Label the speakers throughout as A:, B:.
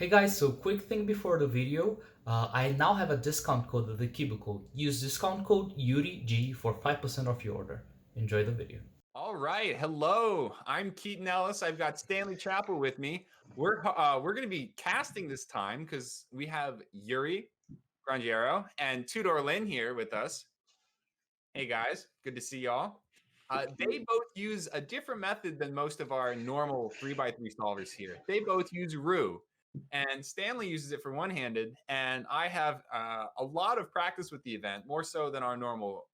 A: Hey guys, so quick thing before the video. I now have a discount code at the Cubicle. Use discount code URIG for 5% off your order. Enjoy the video.
B: All right, hello. I'm Keaton Ellis. I've got Stanley Chappell with me. We're going to be casting this time because we have Iuri Grangeiro and Tudor Lin here with us. Hey guys, good to see y'all. They both use a different method than most of our normal 3x3 solvers here. They both use Rue, and Stanley uses it for one-handed, and I have a lot of practice with the event, more so than our normal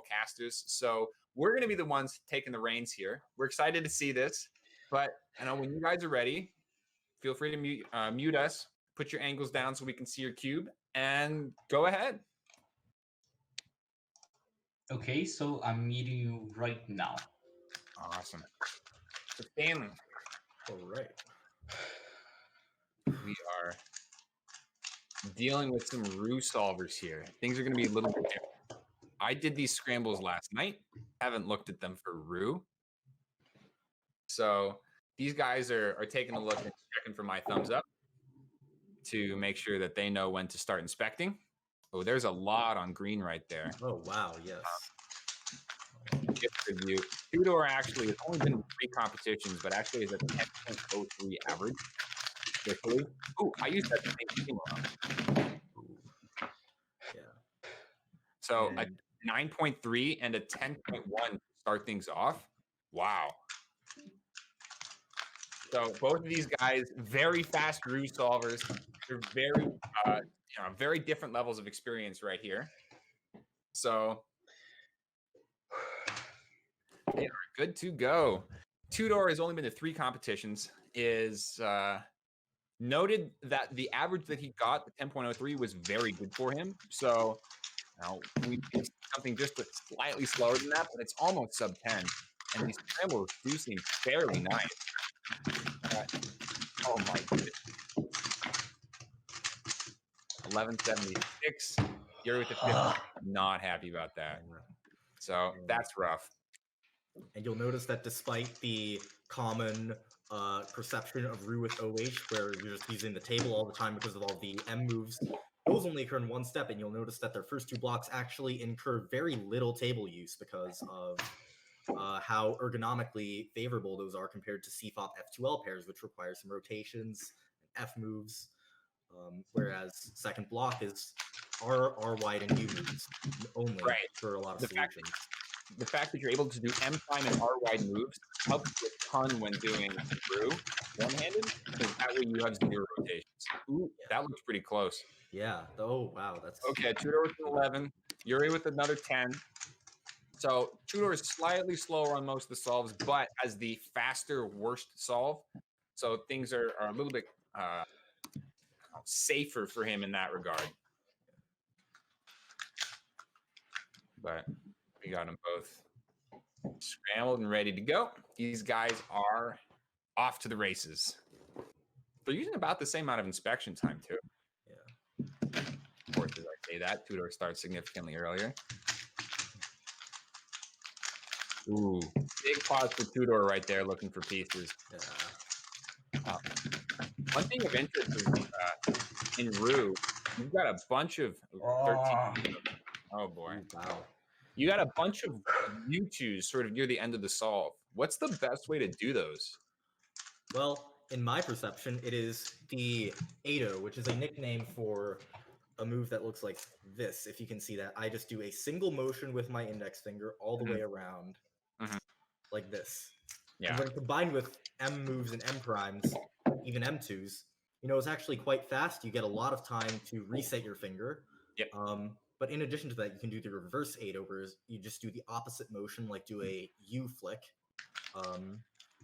B: casters. So we're going to be the ones taking the reins here. We're excited to see this, but I know when you guys are ready, feel free to mute us, put your angles down so we can see your cube, and go ahead.
A: Okay, so I'm meeting you right now.
B: Awesome. So Stanley.
C: All right.
B: We are dealing with some Rue solvers here. Things are going to be a little bit different. I did these scrambles last night. Haven't looked at them for Rue. So these guys are taking a look and checking for my thumbs up to make sure that they know when to start inspecting. Oh, there's a lot on green right there.
C: Oh, wow. Yes.
B: Gift review. Tudor actually has only been in 3 competitions, but actually is a 10.03 average. Ooh, I used that same thing wrong.
C: Yeah.
B: So a 9.3 and a 10.1 to start things off. Wow. So both of these guys, very fast Rue solvers. They're very different levels of experience right here. So they are good to go. Tudor has only been to 3 competitions. Is noted that the average that he got, the 10.03, was very good for him. So we did something just slightly slower than that, but it's almost sub 10. And these scrambles do seem fairly nice. Oh my goodness. 1176. You're with the 50. Not happy about that. So that's rough.
C: And you'll notice that despite the common perception of Rue with OH, where you're just using the table all the time because of all the M moves, those only occur in one step, and you'll notice that their first 2 blocks actually incur very little table use because of how ergonomically favorable those are compared to CFOP F2L pairs, which require some rotations and F moves, whereas second block is R wide and U moves only for a lot of solutions.
B: The fact that you're able to do M prime and R wide moves helps you a ton when doing Rue one-handed, because that way you have 0 rotations. Ooh, that looks pretty close.
C: Yeah. Oh, wow. That's
B: okay. Tudor with an 11. Iuri with another 10. So Tudor is slightly slower on most of the solves, but has the faster worst solve. So things are a little bit safer for him in that regard. But we got them both scrambled and ready to go. These guys are off to the races. They're using about the same amount of inspection time, too.
C: Yeah.
B: Of course, as I say that, Tudor starts significantly earlier. Ooh, big pause for Tudor right there, looking for pieces.
C: Yeah.
B: One thing of interest is in Rue, you've got a bunch of 13. Oh boy!
C: Wow.
B: You got a bunch of U2s sort of near the end of the solve. What's the best way to do those?
C: Well, in my perception, it is the Ado, which is a nickname for a move that looks like this. If you can see that, I just do a single motion with my index finger all the way around, like this.
B: Yeah.
C: And when combined with M moves and M primes, even M2s, it's actually quite fast. You get a lot of time to reset your finger.
B: Yep.
C: But in addition to that, you can do the reverse Ado, where you just do the opposite motion, like do a U flick,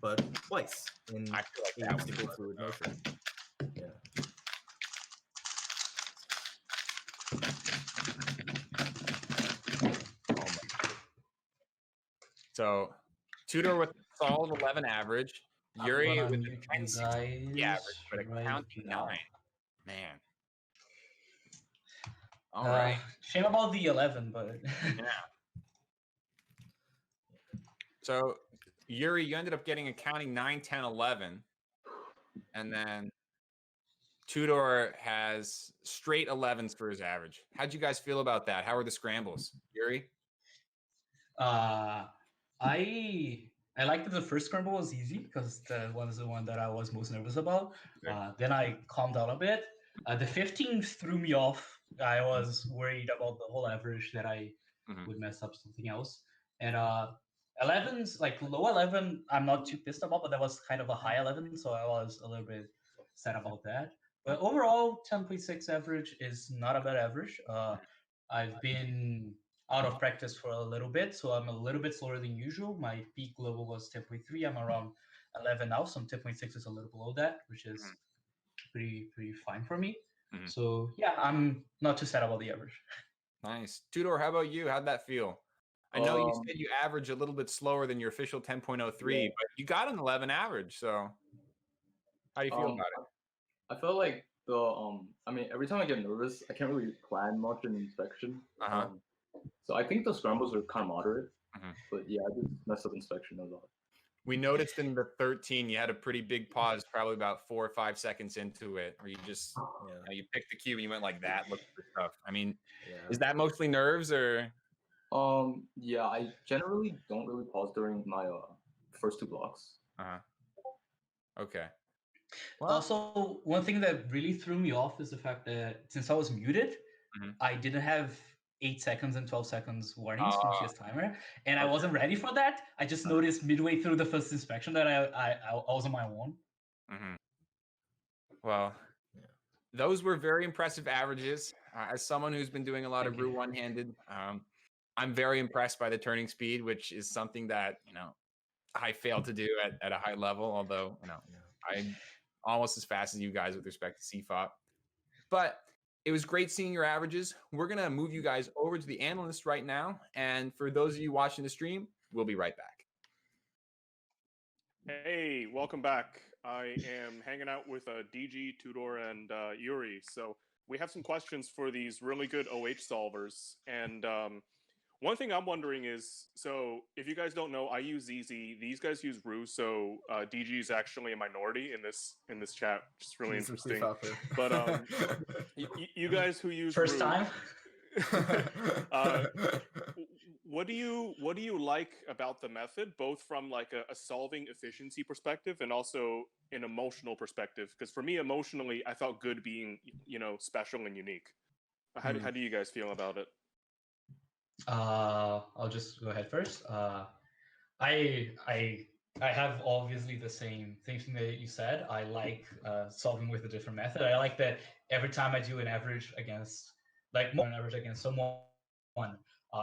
C: but twice in
B: I feel like
C: a single fluid motion. Yeah.
B: So Tudor with a solid 11 average. Iuri with a 10 average, but a counting 9. Man. All right.
A: Shame about the 11, but
B: yeah. So Iuri, you ended up getting a counting 9, 10, 11. And then Tudor has straight 11s for his average. How'd you guys feel about that? How are the scrambles, Yuri?
A: Uh, I I liked that the first scramble was easy because that was the one that I was most nervous about.
B: Okay.
A: Then I calmed down a bit. The 15 threw me off. I was worried about the whole average that I
B: Mhm.
A: would mess up something else. And 11s, like low 11, I'm not too pissed about, but that was kind of a high 11, so I was a little bit sad about that. But overall, 10.6 average is not a bad average. I've been out of practice for a little bit, so I'm a little bit slower than usual. My peak level was 10.3. I'm around 11 now, so 10.6 is a little below that, which is pretty fine for me.
B: Mhm.
A: So yeah, I'm not too sad about the average.
B: Nice. Tudor, how about you? How'd that feel? I know you
D: Um,
B: said you average a little bit slower than your official 10.03,
D: Yeah.
B: but you got an 11 average. So how do you feel
D: um,
B: about it?
D: I felt like I mean, every time I get nervous, I can't really plan much in inspection.
B: Uh-huh.
D: So I think the scrambles are kind of moderate,
B: Mhm.
D: but yeah, I just messed up inspection a lot.
B: We noticed in the 13 you had a pretty big pause, probably about 4 or 5 seconds into it, where you just
C: Yeah.
B: you picked the cube and you went like that, looking for stuff. I mean,
C: Yeah.
B: is that mostly nerves or?
D: Yeah, I generally don't really pause during my first two blocks.
B: Uh-huh. Okay.
A: Also, one thing that really threw me off is the fact that since I was muted,
B: Mhm.
A: I didn't have 8 seconds and 12 seconds warnings from
B: Ah,
A: CS timer, and I
D: okay.
A: wasn't ready for that. I just noticed midway through the first inspection that I was on my own.
B: mhm. Well,
C: Yeah.
B: those were very impressive averages. As someone who's been doing a lot of
A: Thank you.
B: Brew one-handed, I'm very impressed by the turning speed, which is something that I failed to do at a high level. Although
C: Yeah.
B: I'm almost as fast as you guys with respect to CFOP. But it was great seeing your averages. We're gonna move you guys over to the analyst right now, and for those of you watching the stream, we'll be right back.
E: Hey, welcome back. I am hanging out with DG, Tudor, and Iuri. So we have some questions for these really good OH solvers. And one thing I'm wondering is, so if you guys don't know, I use ZZ. These guys use Rue. So DG is actually a minority in this chat, which is really
C: He's a
E: interesting.
C: CFOPper.
E: But you guys who use
A: First
E: Rue,
A: time.
E: what do you like about the method, both from like a solving efficiency perspective and also an emotional perspective? Because for me, emotionally, I felt good being special and unique. How do you guys feel about it?
A: I'll just go ahead first. I have obviously the same thing that you said. I like solving with a different method. I like that every time I do an average against, like more an average against someone,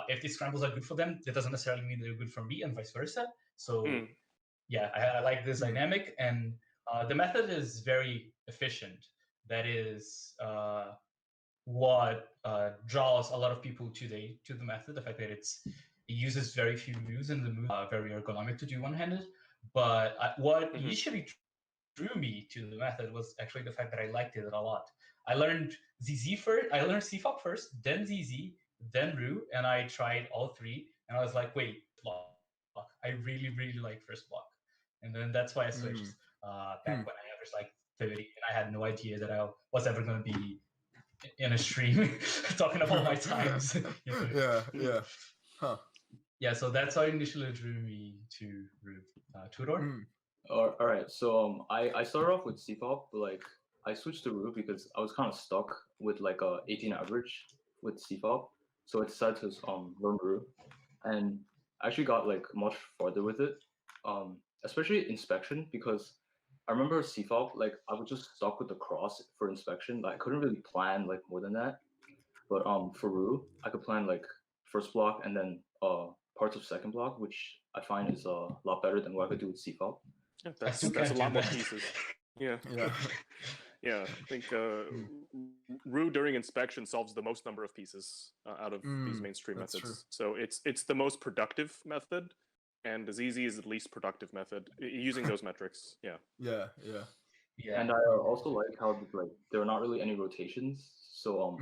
A: if these scrambles are good for them, that doesn't necessarily mean they're good for me, and vice versa. So yeah, I like this dynamic, and the method is very efficient. That is what draws a lot of people to the method. The fact that it uses very few moves, and the moves are very ergonomic to do one-handed. But what initially drew me to the method was actually the fact that I liked it a lot. I learned ZZ first. I learned CFOP first, then ZZ, then Rue, and I tried all three. And I was like, wait, block. I really, really like first block. And then that's why I switched back when I averaged like 30, and I had no idea that I was ever going to be in a stream talking about my times.
C: Yeah. Huh.
A: Yeah, so that's how initially drew me to Tudor.
D: All right, so I started off with CFOP, but like I switched to Rue because I was kind of stuck with like a 18 average with CFOP, so I decided to learn Rue, and I actually got like much farther with it, especially inspection, because I remember CFOP, like I was just stuck with the cross for inspection. Like I couldn't really plan like more than that. But for Rue, I could plan like first block and then parts of second block, which I find is a lot better than what I could do with CFOP.
E: Yeah, that's a lot more pieces. Yeah. Yeah, I think Rue during inspection solves the most number of pieces out of these mainstream methods.
C: True.
E: So it's the most productive method, and ZZ is the least productive method using those metrics. Yeah.
D: And I also like how like there are not really any rotations. So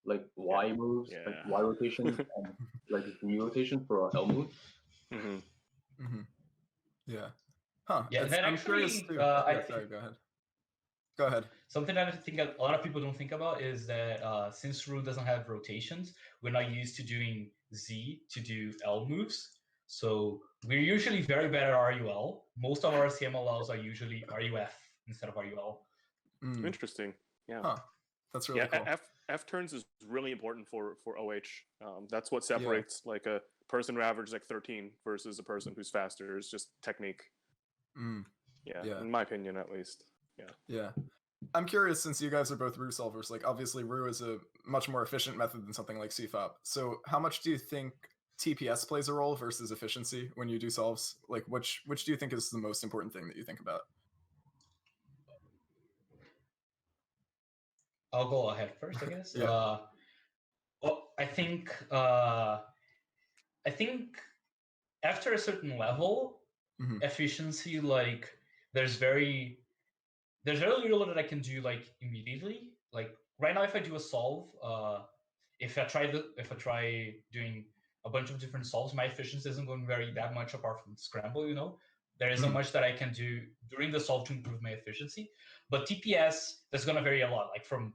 D: like Y moves, like Y rotations, and like V rotation for L move.
C: Yeah. Huh.
A: Yeah, and then
C: I'm
A: actually,
C: curious too.
A: I
C: Sorry, go ahead.
F: Go ahead.
A: Something that I think a lot of people don't think about is that since Ru doesn't have rotations, we're not used to doing Z to do L moves. So we're usually very bad at RUL. Most of our CMLLs are usually RUF instead of RUL.
E: Interesting. Yeah.
F: Huh. That's really cool.
E: F turns is really important for OH. That's what separates like a person who averages like 13 versus a person who's faster. Is just technique. Yeah, in my opinion, at least.
F: Yeah. I'm curious, since you guys are both Ru solvers, like obviously Ru is a much more efficient method than something like CFOP. So how much do you think TPS plays a role versus efficiency when you do solves? Like which do you think is the most important thing that you think about?
A: I'll go ahead first, I guess.
F: Yeah.
A: Well, I think after a certain level, efficiency, like there's very little that I can do like immediately. Like right now, if I do a solve, if I try doing a bunch of different solves, my efficiency isn't going to vary that much apart from scramble. You know, there isn't much that I can do during the solve to improve my efficiency. But TPS, that's going to vary a lot, like from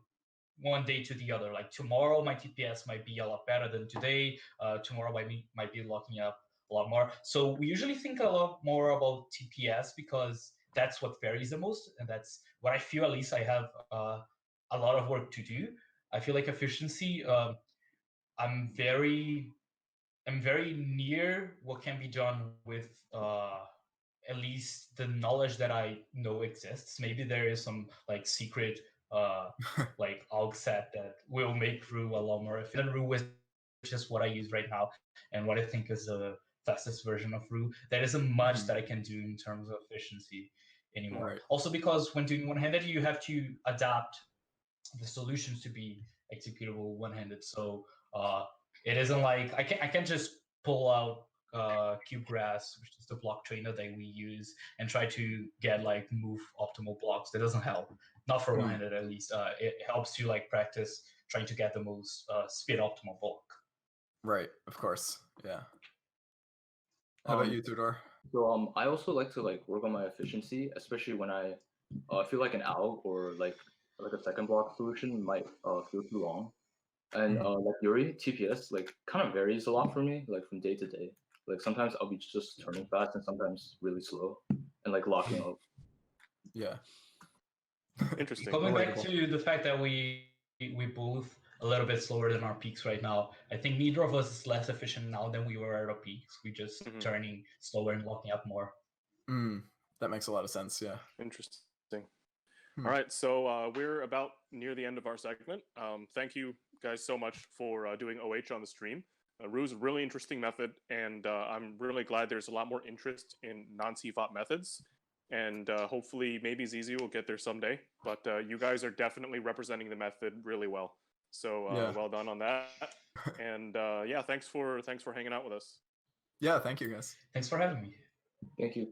A: one day to the other. Like tomorrow, my TPS might be a lot better than today. Tomorrow might be locking up a lot more. So we usually think a lot more about TPS because that's what varies the most, and that's what I feel. At least I have a lot of work to do. I feel like efficiency. I'm very near what can be done with at least the knowledge that I know exists. Maybe there is some like secret like AUG set that will make Ru a lot more efficient. Ru is just what I use right now and what I think is the fastest version of Ru. There isn't much that I can do in terms of efficiency anymore.
F: Right.
A: Also because when doing one-handed, you have to adapt the solutions to be executable one-handed. So it isn't like I can't just pull out CubeGrass, which is the block trainer that we use, and try to get like move optimal blocks. That doesn't help. Not for one-handed at least. It helps you like practice trying to get the most speed optimal block.
F: Right, of course. Yeah. How about you, Tudor?
D: So I also like to like work on my efficiency, especially when I feel like an ALG or like a second block solution might feel too long. And like Iuri, TPS like kind of varies a lot for me, like from day to day. Like sometimes I'll be just turning fast and sometimes really slow and like locking up.
F: Yeah.
E: Interesting.
A: Coming back to the fact that we both a little bit slower than our peaks right now. I think neither of us is less efficient now than we were at our peaks. We're just turning slower and locking up more.
F: That makes a lot of sense. Yeah.
E: Interesting. All right, so we're about near the end of our segment. Thank you guys so much for doing OH on the stream. Ru is a really interesting method, and I'm really glad there's a lot more interest in non-CFOP methods. And hopefully, maybe ZZ will get there someday. But you guys are definitely representing the method really well. So well done on that. And yeah, thanks for hanging out with us.
F: Yeah, thank you guys.
A: Thanks for having me.
D: Thank you.